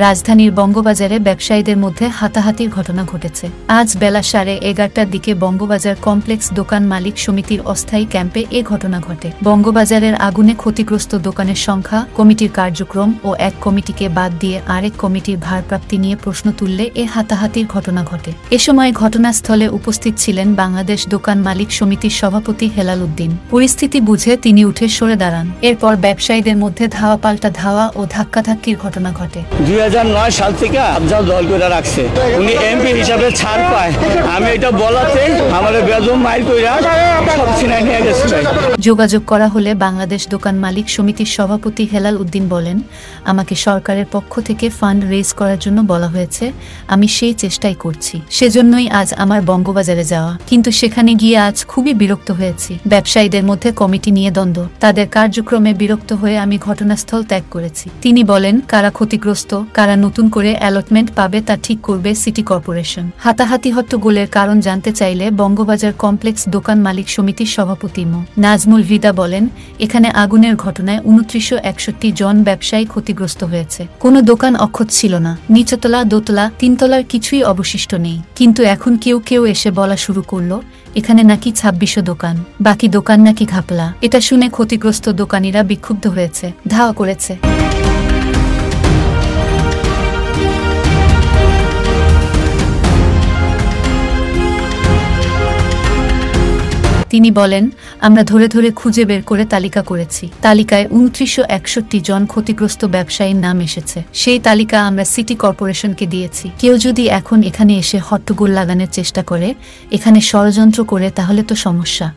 রাজধানীর বঙ্গবাজারে ব্যবসায়ীদের মধ্যে হাতাহাতির ঘটনা ঘটেছে। আজ বেলা 11:30টার দিকে বঙ্গবাজার কমপ্লেক্স দোকান মালিক সমিতির অস্থায়ী ক্যাম্পে এ ঘটনা ঘটে। বঙ্গবাজারের আগুনে ক্ষতিগ্রস্ত দোকানের সংখ্যা, কমিটির কার্যক্রম ও এক কমিটিকে বাদ দিয়ে আরেক কমিটির ভারপ্রাপ্তি নিয়ে প্রশ্ন তুললে এ হাতাহাতির ঘটনা ঘটে। এ সময় ঘটনাস্থলে উপস্থিত ছিলেন বাংলাদেশ দোকান মালিক সমিতির সভাপতি হেলাল উদ্দিন। পরিস্থিতি বুঝে তিনি উঠে সরে দাঁড়ান। এরপর ব্যবসায়ীদের মধ্যে ধাওয়া পাল্টা ধাওয়া ও ধাক্কাধাক্কির ঘটনা ঘটে। 2009 সাল থেকে আফজাল দল করে রাখছে, উনি এমপি হিসাবে ছাড় পায়। আমি এটা বলাতে আমার বেদম মাইল কইরা সব ছিনাই নিয়ে গেছে। যোগাযোগ করা হলে বাংলাদেশ দোকান মালিক সমিতির সভাপতি হেলাল উদ্দিন বলেন, আমাকে সরকারের পক্ষ থেকে ফান্ড রেজ করার জন্য বলা হয়েছে, আমি সেই চেষ্টাই করছি। সেজন্যই আজ আমার বঙ্গবাজারে যাওয়া, কিন্তু সেখানে গিয়ে আজ খুবই বিরক্ত হয়েছি। ব্যবসায়ীদের মধ্যে কমিটি নিয়ে দ্বন্দ্ব, তাদের কার্যক্রমে বিরক্ত হয়ে আমি ঘটনাস্থল ত্যাগ করেছি। তিনি বলেন, কারা ক্ষতিগ্রস্ত, কারা নতুন করে অ্যালটমেন্ট পাবে তা ঠিক করবে সিটি কর্পোরেশন। হাতাহাতি হট্টগোলের কারণ জানতে চাইলে বঙ্গবাজার কমপ্লেক্স দোকান মালিক সমিতির সভাপতি মো. নাজমুল হুদা বলেন, এখানে আগুনের ঘটনায় 2961 জন ব্যবসায়ী ক্ষতিগ্রস্ত হয়েছে। কোনো দোকান অক্ষত ছিল না, নিচতলা, দোতলা, তিনতলার কিছুই অবশিষ্ট নেই। কিন্তু এখন কেউ কেউ এসে বলা শুরু করলো, এখানে নাকি 2600 দোকান, বাকি দোকান নাকি ঘাপলা। এটা শুনে ক্ষতিগ্রস্ত দোকানিরা বিক্ষুব্ধ হয়েছে, ধাওয়া করেছে। তিনি বলেন, আমরা ধরে ধরে খুঁজে বের করে তালিকা করেছি। তালিকায় 2961 জন ক্ষতিগ্রস্ত ব্যবসায়ীর নাম এসেছে। সেই তালিকা আমরা সিটি কর্পোরেশনকে দিয়েছি। কেউ যদি এখন এখানে এসে হট্টগোল লাগানোর চেষ্টা করে, এখানে ষড়যন্ত্র করে, তাহলে তো সমস্যা।